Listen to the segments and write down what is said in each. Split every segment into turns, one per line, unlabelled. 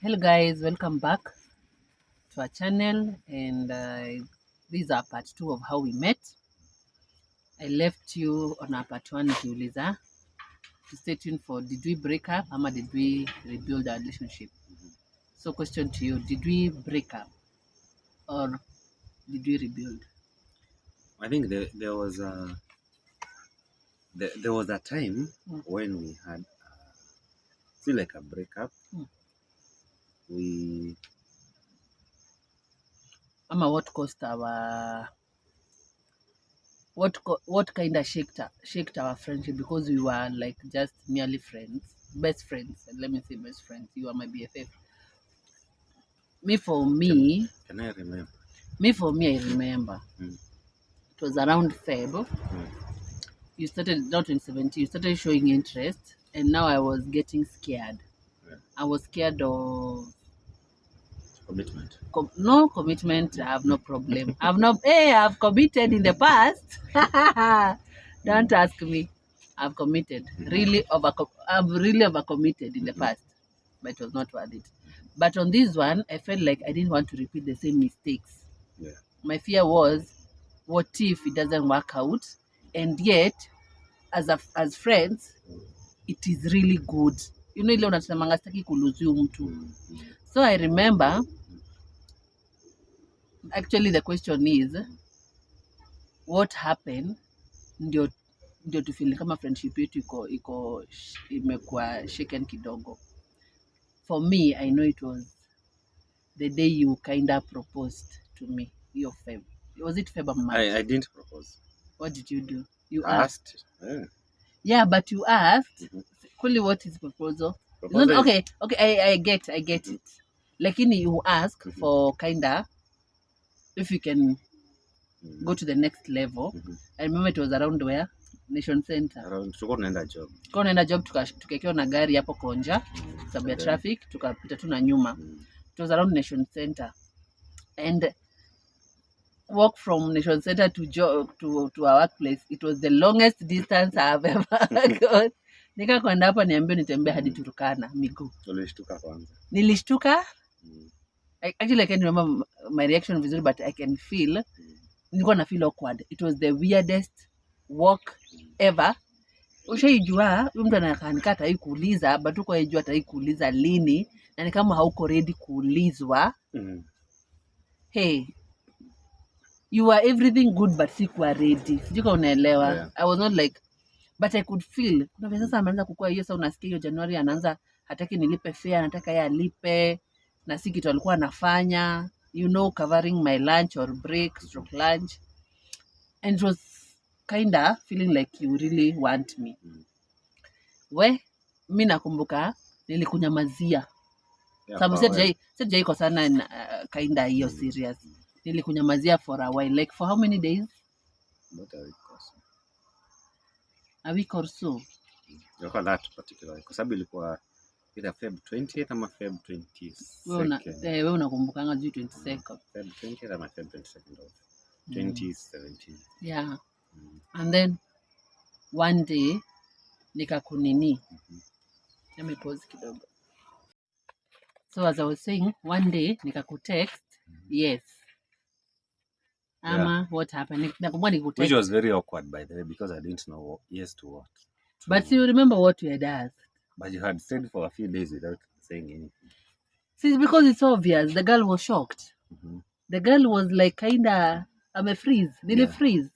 Hello guys, welcome back to our channel, and this is our part 2 of how we met. I left you on our part 1 nikiuliza to stay tuned for did we break up ama did we rebuild our relationship. So question to you, did we break up or did we rebuild?
I think there was a time when we had feel like a breakup. We
Ama what caused our what kind of shaked our friendship, because we were like just merely friends, best friends. Let me say best friends. You are my BFF.
Can I remember?
I remember. It was around Feb. You started, not in 2017, you started showing interest, and now I was getting scared. I was scared of
Commitment.
no commitment. I have no problem. I've committed in the past. Don't ask me. I've committed. I've really overcommitted in the past, but it was not worth it. But on this one, I felt like I didn't want to repeat the same mistakes. My fear was, what if it doesn't work out? And yet, as friends, it is really good. You know ile unasemanga sitaki kulose mtu. So I remember, actually the question is, what happened ndio tufeel kama friendship yetu imekuwa shaken kidogo. For me, I know it was the day you kinda proposed to me. Your Feb. Was it Feb or March?
I didn't propose.
What did you do? You
asked.
Yeah, but you asked. Fully, what is proposal? Not, okay, I get it. Lakini you ask for kinda if you can go to the next level. I remember it was around where? Nation Center.
Tulikuwa tunaenda job.
Tulikuwa tunaenda job, tukakekewa na gari hapo Konja sababu ya traffic, tukapita tu na nyuma. It was around Nation Center. And walk from Nation Center to our workplace, it was the longest distance I have ever gone. Nika kwenda hapa niambie nitembea hadi Turkana miguu.
Nilishtuka kwanza.
Nilishtuka. Actually, I can't remember my reaction vizuri, but I can feel nilikuwa na feel awkward. It was the weirdest walk ever. Ushaijua mtu anakaa hata kuuliza, but uko yajua hata kuuliza lini, na ni kama hauko ready kuulizwa. Hey, you were everything good but sikuwa ready. Sijui unaelewa. Yeah. I was not like, but I could feel kuna vile sasa ameanza kukua hiyo. Sasa unasikia hiyo Januari anaanza hataki nilipe fare, anataka yeye alipe, na si kitu alikuwa anafanya, you know, covering my lunch or break stroke lunch, and it was kinda feeling like you really want me. Mi nakumbuka nilikunyamazia. Sababu sijai kwa sana kinda hiyo serious. Nilikunyamazia for a while, like for how many days?
About a week or so.
A week or so.
Kwa that particular, kwa sababu ilikuwa either Feb 20th ama Feb 22nd.
Wewe unakumbukanga juu 22nd.
Feb 20th ama Feb 22nd of 2017.
Yeah. And then one day nikakunini. Let me pause kidogo. So as I was saying, one day nikakutext, yes. Ama what happened?
Which was very awkward, by the way, because I didn't know yes to what.
But you remember what you had asked.
But you had stayed for a few days without saying anything.
See, because it's obvious. The girl was shocked. The girl was like kinda, I'm a freeze. Nili freeze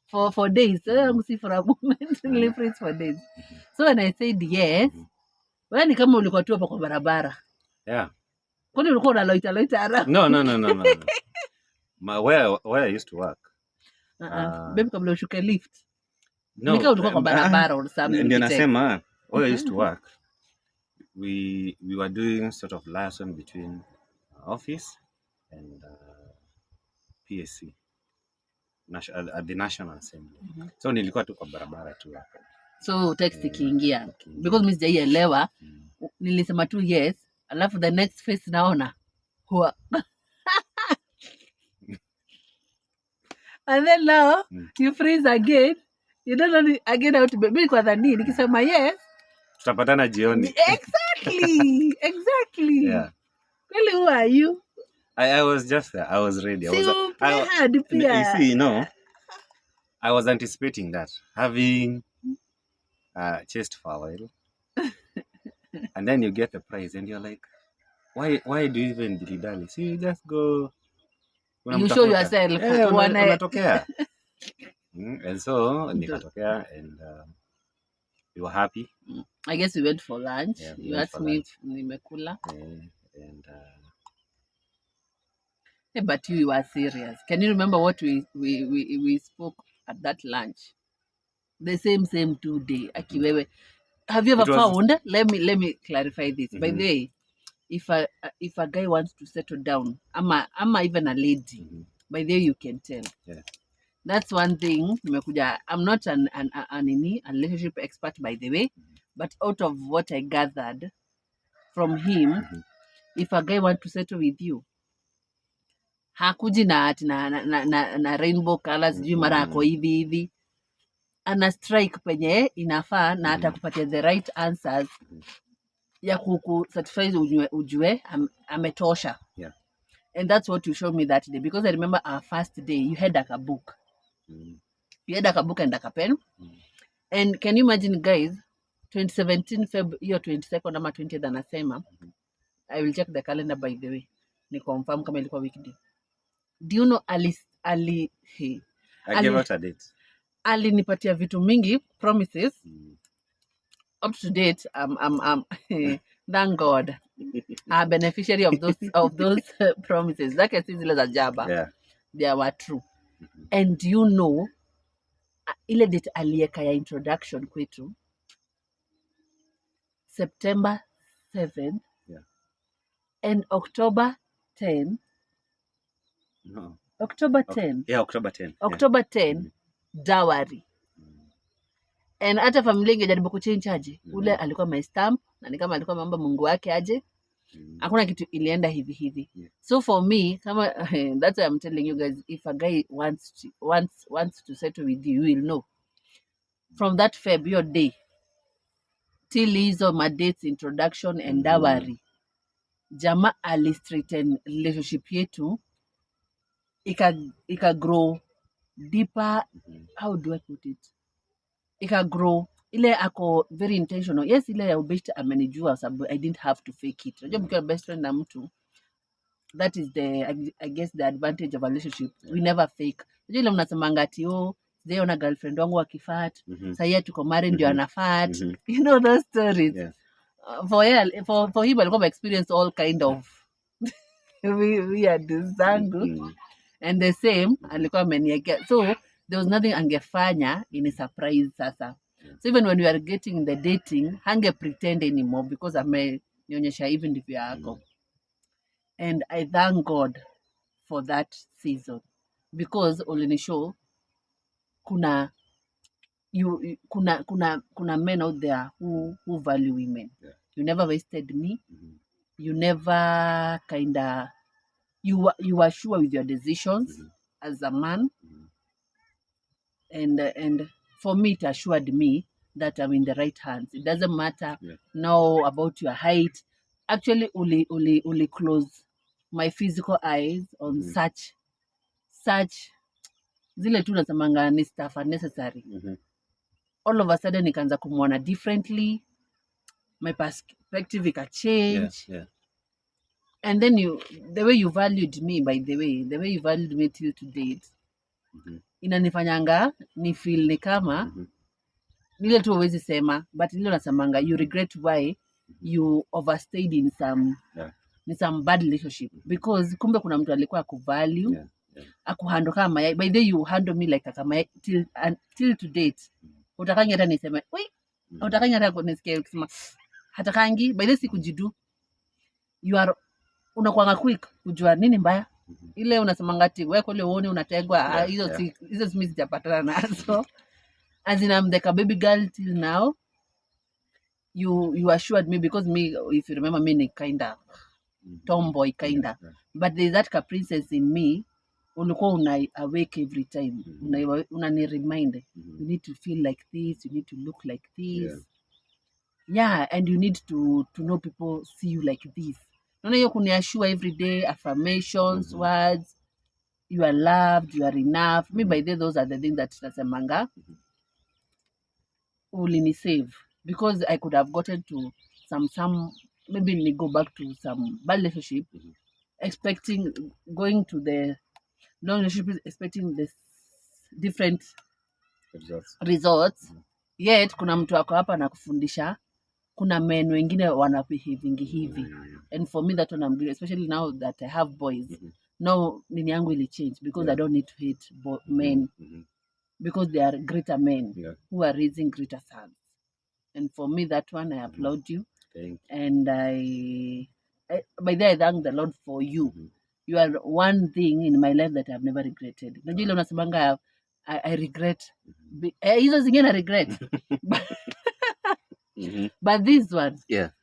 for days. See, for a moment, nili freeze for days. So when I said yes, wewe ni kama ulikuwa tu hapo kwa barabara.
Yeah.
Kwani ulikuwa unaloita ara?
No. Where I used to work.
Baby, kabla ushuke lift.
No.
Nika ulikuwa kwa barabara or something.
Ndio nasema, where I used to work, we were doing sort of liaison between office and PSC at the National Assembly. So nilikuwa tu kwa barabara tu hapo. So
text ikiingia, because mimi sijaielewa, nilisema tu yes, alafu the next face naona huwa and then now you freeze again, you don't know again how to be. Mimi kwa dhani nikisema yes
tutapatana jioni.
Exactly.
Yeah.
Really, who are you?
I was just there. I was ready.
See, you play hard,
You
Pia.
see, I was anticipating that, having chased for a while, and then you get the prize, and you're like, why do you even dilly-dally? See, you just go.
You show
unamtafuta.
yourself.
Unatokea. And so nikatokea, and we were happy.
I guess we went for lunch.
Yeah, we
You
went
asked
for
me
lunch.
if nimekula.
And
Hey, but you were serious. Can you remember what we spoke at that lunch? The same 2 day. Aki wewe. Have you ever
It was-
found? Let me clarify this. By
Mhm.
the way, if a guy wants to settle down, I'm even a lady. By the way, you can tell.
Yeah.
That's one thing. I'm not a relationship expert, by the way, but out of what I gathered from him, if a guy wants to settle with you, hakuji na ati na rainbow colors, sijui mara ako hivi, ana strike penye inafaa na atakupatia the right answers ya kusatisfy ujue ametosha.
Yeah.
And that's what you showed me that day, because I remember our first day you had like a book. You had like a book and like a pen. And can you imagine, guys, 2017 Feb hiyo 22nd ama 20th anasema, I will check the calendar by the way, ni confirm kama ilikuwa weekday. Do you know I
gave out a date.
Alinipatia vitu mingi promises. Up to date, I'm thank God, a beneficiary of those promises. Zake si zile za jaba.
Yeah.
They were true. And you know, ile date alieka ya introduction kwetu September 7th.
Yeah.
And October 10.
No.
October 10.
Yeah, October 10.
October 10, dowry. And hata familia ingejaribu kuchange aje, ule alikuwa my stamp na ni kama alikuwa ameomba Mungu wake aje, hakuna kitu ilienda hivi. So for me, kama that's why I'm telling you guys, if a guy wants to settle with you, you will know from that Feb your day till hizo my dates introduction and dowry. Jama alistraighten relationship yetu, ika grow deeper. How do I put it? Ika grow ile ako very intentional. Yes, ile ya ubest amenijua sababu I didn't have to fake it. Unajua mkiwa best friend na mtu, that is I guess the advantage of a relationship. We never fake. Unajua ile mnasemanga ati sijaona girlfriend wangu akifat, sasa tuko married ndio anafat. You know those stories.
Yeah.
For him alikuwa experience all kind of weird zangu. And the same alikuwa ameniekea, so there was nothing angefanya in a surprise sasa. So even when we are getting the dating, hange pretend anymore because amenionyesha hivi ndivyo yako. And I thank God for that season, because ulinishow kuna men out there who value women.
Yeah.
You never wasted me. You never you were sure with your decisions as a man. And for me, it assured me that I'm in the right hands. It doesn't matter now about your height. Actually, uli close my physical eyes on such zile tu nasemanga ni stuff unnecessary. All of a sudden nikaanza kumwona differently, my perspective ika change.
Yeah.
And then the way you valued me, by the way you valued me till to date, inanifanyanga ni feel ni kama nile tu huwezi sema, but nile nasemanga you regret why you overstayed in some bad relationship, because kumbe kuna mtu alikuwa akuvalue, akuhandle kama mayai. By the way, you handle me like a kama till to date. Utakangi hata niseme utakangi hata kunisikia ukisema hatakangi. By the way, sikujidu, you are unakuanga quick kujua nini mbaya. Ile unasemanga ati wewe kule uone unategwa, hizo mimi sijapatana nazo. As in, I'm like a baby girl till now. You assured me, because me, if you remember me, ni kinda tomboy kinda, but there's that princess in me. Ulikuwa una awake every time, unani remind, you need to feel like this, you need to look like this. Yeah, and you need to know people see you like this. Unaona hiyo kuniassure every day, affirmations,
Mhm.
words, you are loved, you are enough. Me by the those are the things that nasemanga ulinisave, because I could have gotten to some maybe ni go back to some bad relationship, expecting going to the long relationship expecting this different results. Yet kuna mtu ako hapa na kufundisha kuna men wengine wana behavingi hivi, and for me that one I'm doing, especially now that I have boys. Now nini yangu ili change because I don't need to hate men, because they are greater men who are raising greater sons. And for me that one I applaud you. And I by the way, I thank the Lord for you. You are one thing in my life that I've never regretted. Najua ile unasemanga I regret hizo zingine I regret but this one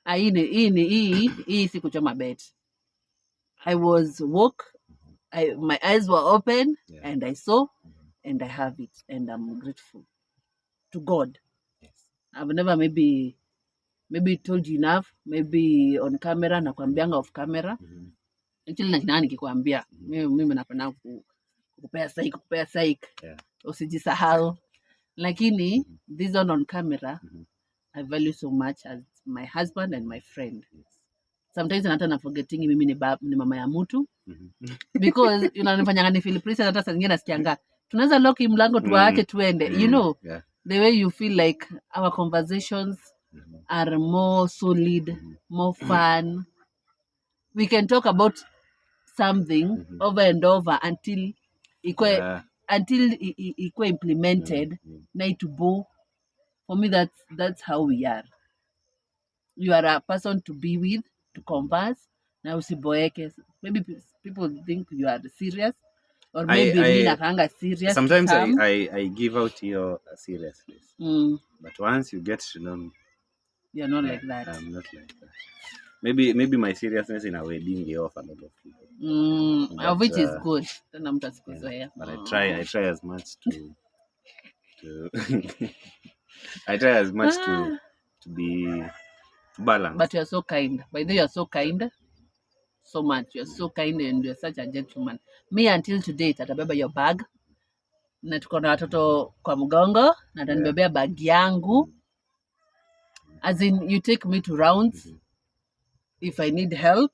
hii si kuchoma bet. I was woke, my eyes were open, and I saw, and I have it, and I'm grateful to God. I've never maybe told you enough, maybe on camera na kuambianga off camera. Actually na nikikwambia mimi napenda kukupea psych usijisahau, lakini this one on camera I value so much as my husband and my friend. Sometimes hata na forgetting mimi ni mama ya mtu because unanifanyanga ni feel princess. Hata saa zingine nasikianga tunaweza lock hii mlango tuwaache tuende, you know, the way you feel like our conversations are more solid, more fun. We can talk about something over and over until ikwe implemented na itubo. For me that's how we are. You are a person to be with, to converse, na usiboeke. Maybe people think you are serious, or maybe me nakanga serious.
Sometimes I give out your seriousness, but once you get to know me,
you're not like that.
I'm not like that. Maybe my seriousness in a wedding gave off a lot of people.
Which is good.
But I try as much to I try as much to be balanced.
But you're so kind. By the way, you're so kind. So much. You're so kind and you're such a gentleman. Me until today tatabeba your bag. Na tuko na watoto kwa mgongo na atanibebea bag yangu. As in you take me to rounds. If I need help.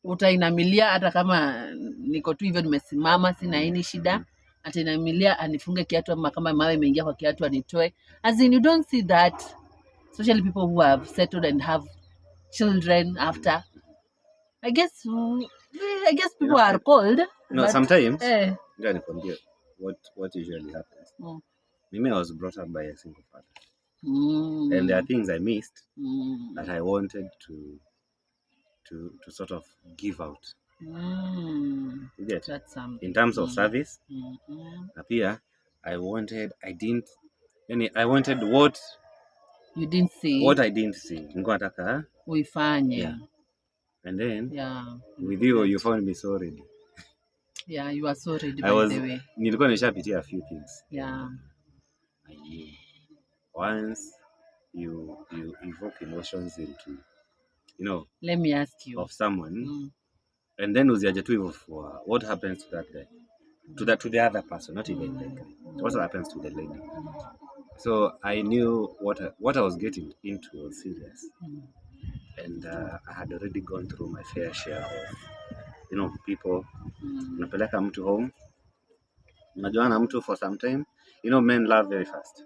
Utainamilia hata kama niko tu hivyo nimesimama sina any shida. Atainamilia anifunge kiatu ama kama mawe imeingia kwa kiatu anitoe. As in you don't see that, especially people who have settled and have children after. I guess people are cold.
No, sometimes what usually happens. Mimi I was brought up by a single father. And there are things I missed that I wanted to sort of give out. You get?
That's
in terms of service. Apia, I wanted what
you didn't see.
What I didn't see. Nilikuwa nataka
uifanye.
And then with you found me so ready.
Yeah, you are so ready by the way.
Nilikuwa nishapitia a few things.
Yeah.
I knew. Once you evoke emotions into,
let me ask you,
of someone, and then uziaje tu hivyo for what happens to that guy, to the other person, not even the guy. What happens to the lady? So I knew what I was getting into was serious. And I had already gone through my fair share of, people. Unapeleka mtu home, unajuana mtu for some time. Men love very fast.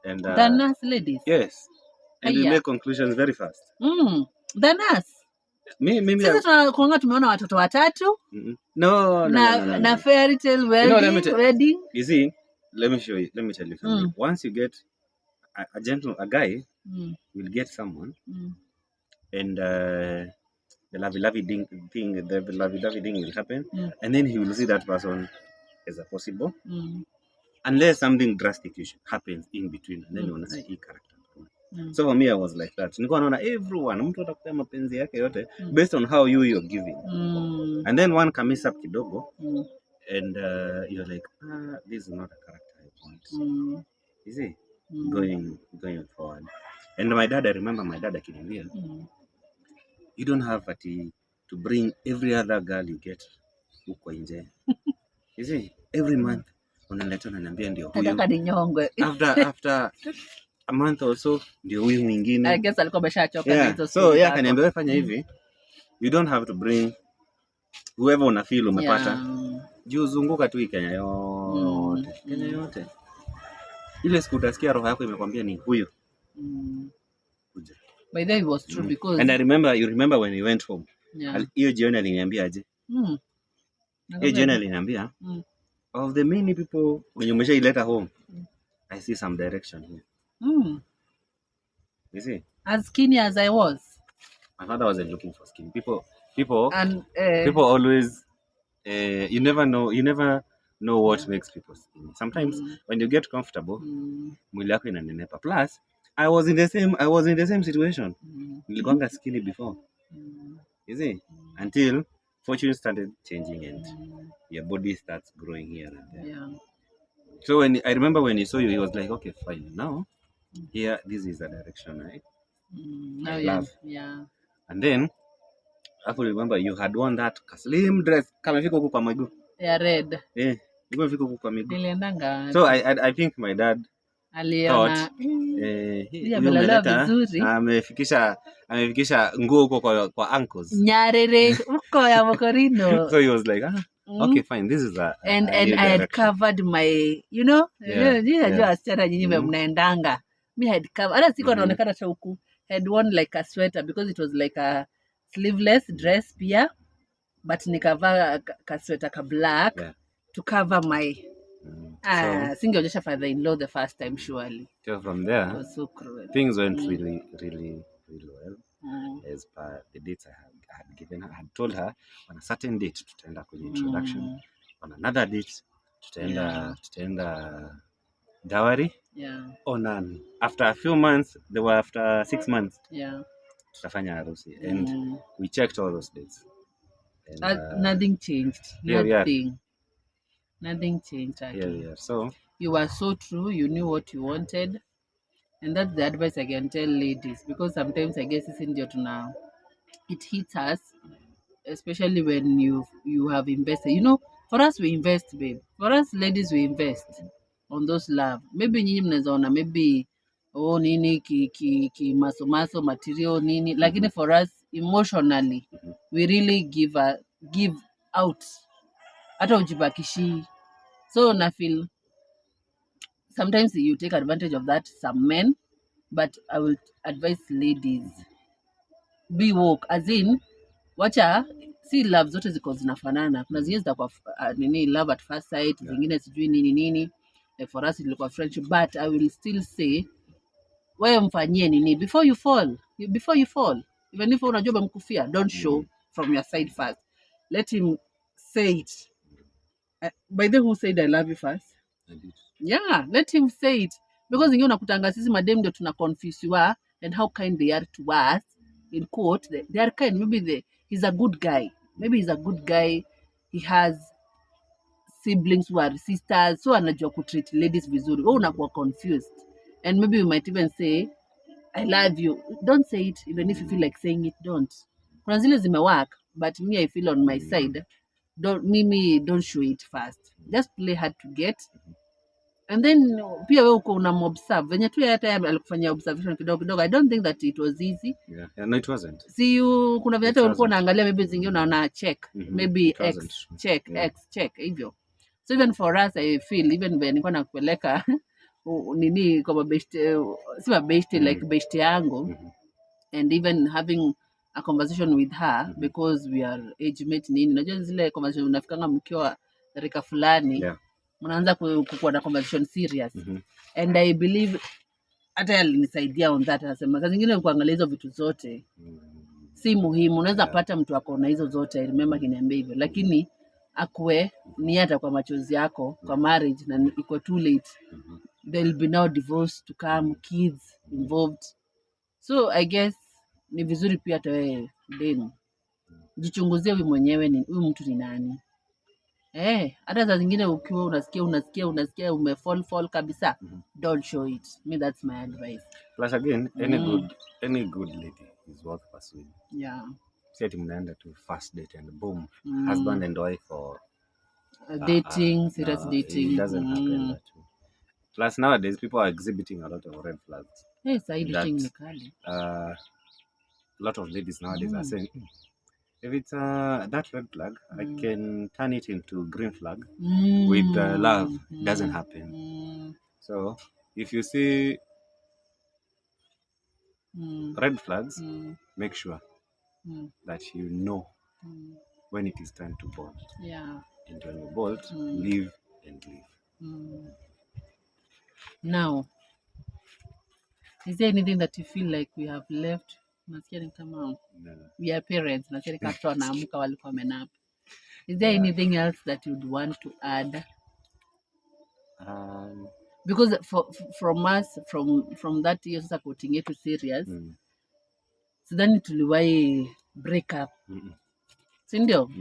And
than us ladies.
Yes. And we make conclusions very fast.
Than us. Sisi tunakuanga tumeona watoto watatu.
No.
Na fairy tale wedding.
You see, let me tell you something. Once you get a guy will get someone, and the lovey-dovey thing will happen, and then he will see that person as a possible, unless something drastic happens in between, and then you want to see his character. So for me, I was like that. Nilikuwa naona everyone, mtu atakupea mapenzi yake yote based on how you're giving. And then one comes up kidogo, and you're like, this is not a character I want. You see, going forward. And my dad, I remember my dad akiniambia, You don't have to bring every other girl you get huko nje. You see, every month unaleta unaniambia ndio huyu.
Nataka ninyongwe.
After a month or so ndio huyu mwingine.
I guess alikuwa ameshachoka na hizo.
So yeah, akaniambia wewe fanya hivi. You don't have to bring whoever una feel umepata. Juu zunguka tu Kenya yote. Kenya yote. Ile siku utasikia roho yako imekwambia ni huyo. Kuja.
By the way, it was true because
and you remember when we went home. Hiyo jioni aliniambia aje? Hiyo jioni aliniambia of the many people when you umeshaileta home, I see some direction here. You see? As
skinny as I was.
My father wasn't looking for skin. People always you never know what makes people skinny. Sometimes when you get comfortable, mwili yako inanenepa. Plus, I was in the same situation. Nilikuanga skinny before. You see? Until fortune started changing and your body starts growing here and there.
Yeah.
So I remember when he saw you, he was like, okay, fine. Now, here, this is the direction, right?
Now love. Yeah.
And then, I remember you had worn that slim dress. Kama fiko huko kwa miguu.
Yeah, red.
Iko fiko huko kwa miguu.
Niliendanga.
So I think my dad
aliona
amefikisha nguo huko kwa ankles.
Nyarere huko ya Mokorino.
So he was like, okay, fine, this is
and I had covered my, najua wasichana nyinyi mnaendanga. Me had covered. Hata siko naonekana cha huku. Had worn like a sweater because it was like a sleeveless dress pia, but nikavaa ka sweater ka black to cover my singeonyesha father-in-law the first time surely.
So from there,
it was so cruel.
Things went really well. As per the dates I had given her, I had told her on a certain date tutaenda kwenye introduction, on another date tutaenda dowry, on after a few months, they were after 6 months, tutafanya harusi, and we checked all those dates, and
nothing changed. Nothing changed.
So
you were so true. You knew what you wanted, and that's the advice I can tell ladies, because sometimes I guess it hits us, especially when you have invested. For us we invest, babe. For us ladies we invest on those love. Maybe nyinyi mnaweza ona maybe nini ki maso material nini, lakini for us emotionally we really give out, hata ujibakishi. So I feel sometimes you take advantage of that, some men, but I will advise ladies, be woke, as in wacha si love zote ziko zinafanana. Kuna zingine zitakuwa love at first sight, zingine sijui nini. For us ilikuwa friendship, but I will still say wewe mfanyie nini before you fall. Even if unajua mkufia, don't show from your side first. Let him say it. By the who said I love you first?
I did.
Yeah, let him say it, because ingine unakutanga sisi madem ndio tuna confuse you and how kind they are to us, in quote. They are kind. Maybe he's a good guy. He has siblings who are sisters, so anajua kutreat ladies vizuri. Unakuwa confused, and maybe you might even say I love you. Don't say it. Even if you feel like saying it, don't. Kuna zile zimework, but me I feel on my side, don't show it first. Just play hard to get, and then pia wewe uko unamobserve venye tu hata alikufanyia observation kidogo. I don't think that it was easy.
No, it wasn't.
See you, kuna venye ulikuwa unaangalia maybe zingine unaona check, maybe X check, X check hivyo. So even for us I feel, even when nilikuwa nakupeleka nini kwa mabeshte, si mabeshte, like beshte yangu, and even having a conversation with her, because we are age mate nini. Unajua zile conversation unafikanga mkiwa rika fulani, mnaanza kuwa na conversation serious, and I believe hata alinisaidia on that. Anasema saa zingine kuangalia hizo vitu zote si muhimu. Unaweza pata mtu wako na hizo zote, I remember kiniambia hivyo, lakini akwe ni hata kwa machozi yako kwa marriage na iko too late. There will be now divorce to come, kids involved. So I guess ni vizuri pia hata wewe demu jichunguzie wewe mwenyewe, huyu mtu ni nani. Hata saa zingine ukiwa unasikia umefall kabisa, don't show it. Me, that's my advice.
Plus again, any good lady is worth pursuing.
Yeah.
Si ati mnaenda to first date and boom,
Mm.
husband and wife or
Dating, serious
no,
dating.
it doesn't happen that way. Plus nowadays people are exhibiting a lot of red flags.
Hey, side
That
dating ni kali.
a lot of ladies nowadays are saying, if it's that red flag, I can turn it into green flag with love. Doesn't happen. So if you see red flags, make sure that you know when it is time to bolt.
Yeah.
And when you bolt, live and live.
Now, is there anything that you feel like we have left? Nasikia ni kama we are parents. Nasikia ni kama watoto wanaamka walikuwa wamenap. Is there anything else that you'd want to add? Because from us, from that year sasa quoting yetu serious, sidhani tuliwahi break up. Si ndio?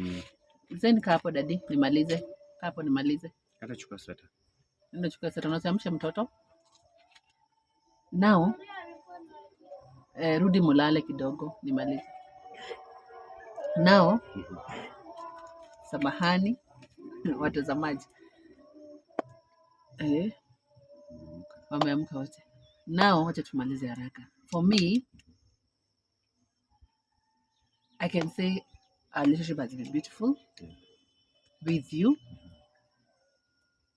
Sasa kaa hapo dadi, nimalize. Kaa hapo nimalize.
Hata chukua sweta.
Ndio chukua sweta, unasiamsha mtoto. Now, rudi mulale kidogo, nimalize. Now, samahani watazamaji. Wameamka wote. Now, wacha tumalize haraka. For me, I can say our relationship has been beautiful with you,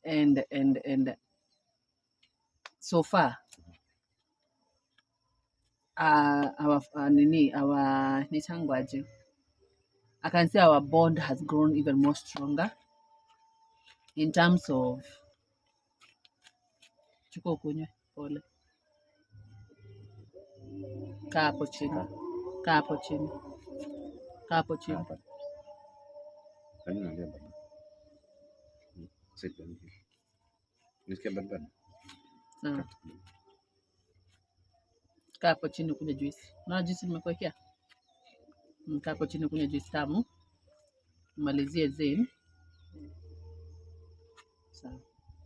and so far, our nitangwaje, I can say our bond has grown even more stronger in terms of chukua ukunywe pole, kaa hapo chini, kaa hapo chini, kaa hapo chini. Kaa hapo chini kunywa juice. Unaona juice nimekuwekea? Kaa hapo chini kunywa juice tamu. Malizie Zen. Sawa.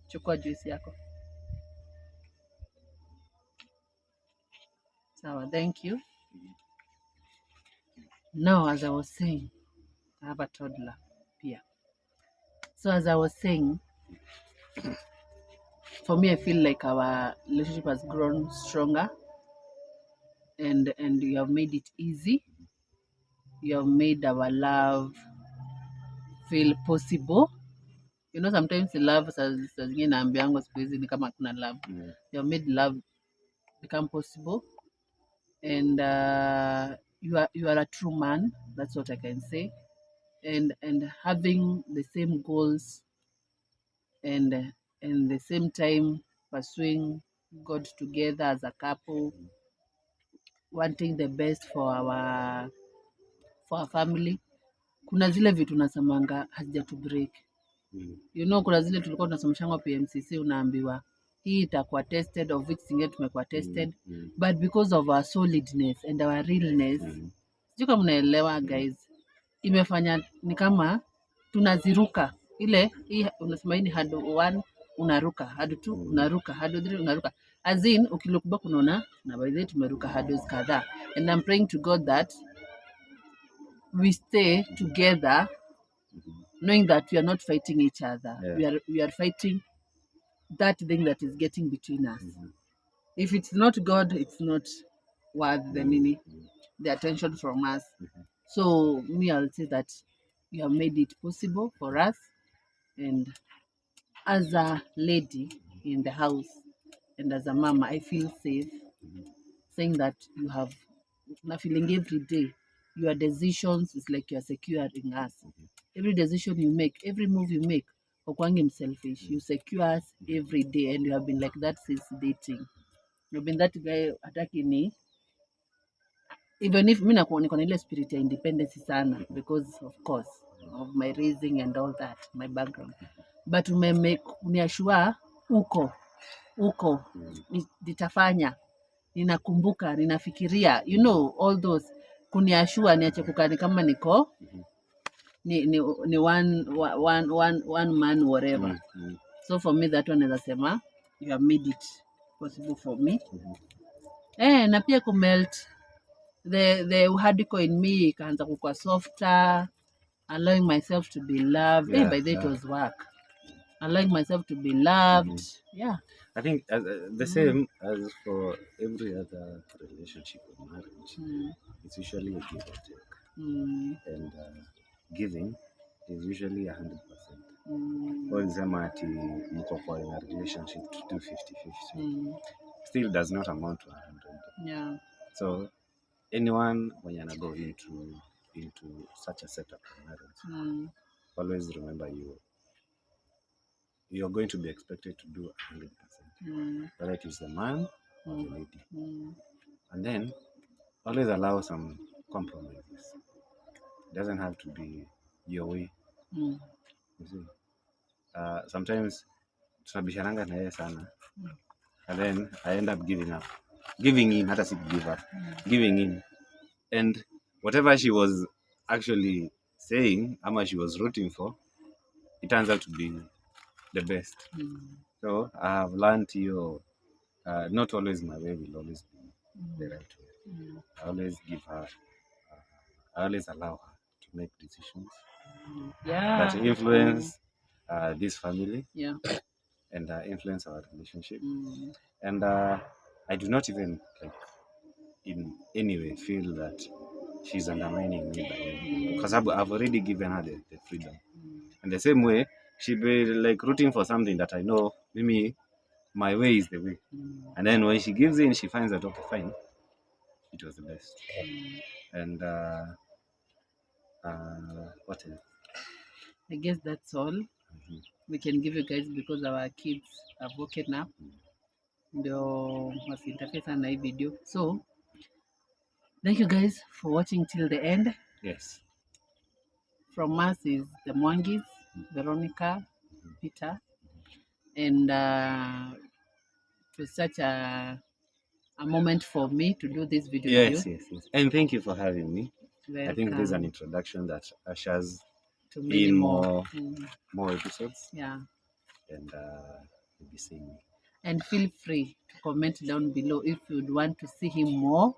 Chukua juice yako. Sawa, thank you. Now, as I was saying, I have a toddler here. So as I was saying, for me, I feel like our relationship has grown stronger, and you have made it easy. You have made our love feel possible. You know, sometimes love, saa zingine naambiangu siku hizi ni kama hakuna love. You have made love become possible, and you are a true man. That's what I can say. And having the same goals, and the same time pursuing God together as a couple, wanting the best for our family. Kuna zile vitu nasemanga hazijatu break. You know, kuna zile tulikuwa tunasomeshangwa PMCC, unaambiwa hii itakuwa tested, of which zingine tumekuwa tested, but because of our solidness and our realness, sijui kama mnaelewa guys, imefanya ni kama tunaziruka ile hii. Unasema hii ni hard 1 unaruka, hard 2 unaruka, hard 3 unaruka, as in ukilook back unaona na by the way tumeruka hurdles kadhaa, and I'm praying to God that we stay together, knowing that we are not fighting each other. We are fighting that thing that is getting between us. If it's not God, it's not worth the attention from us. So me, I'll say that you have made it possible for us, and as a lady in the house and as a mama, I feel safe saying that you have na feeling every day. Your decisions is like you're securing us. Every decision you make, every move you make, ukwangi selfish. You secure us every day, and you have been like that since dating. You've been that guy attacking me. Even if mi niko na ile spirit ya independence sana, because of course of my raising and all that, my background. But uniashua uko nitafanya, ninakumbuka, ninafikiria, you know, all those kuniashua niache kukani kama niko ni one man whatever. So for me that one naweza sema you have made it possible for me. Na pia kumelt the uhadiko in me ikaanza kukua softer, allowing myself to be loved.
Yeah,
By the
yeah.
it was work. Allowing myself to be loved. Yeah.
I think the same as for every other relationship or marriage, it's usually a give or take. And giving is usually 100%. Walisema ati mko kwa in a relationship to do 50-50. Still does not amount to 100.
Yeah.
So anyone when you go into such a setup of marriage, always remember you're going to be expected to do 100%. Whether it is the man or the lady. And then always allow some compromises. It doesn't have to be your way. You see. Sometimes tunabishananga na yeye sana. And then I end up giving in, hata si give up. Giving in. And whatever she was actually saying, ama she was rooting for, it turns out to be the best. So I have learned not always my way will always be the right way. I always give her, I always allow her to make decisions that influence this family and influence our relationship. And I do not even in any way feel that she's undermining me by any, because I've already given her the freedom. And the same way, she'll be rooting for something that I know, maybe my way is the way. And then when she gives in, she finds that, okay, fine, it was the best. And what else?
I guess that's all we can give you guys because our kids have woken up. Ndio wasiinterfere sana na hii video. So thank you guys for watching till the end.
Yes.
From us is the Mwangis, Veronica, Peter, and it was such a moment for me to do this video with you.
Yes. And thank you for having me.
Welcome.
I think there's an introduction that ushers
to many
in more episodes.
Yeah.
And we'll be seeing you.
And feel free to comment down below if you'd want to see him more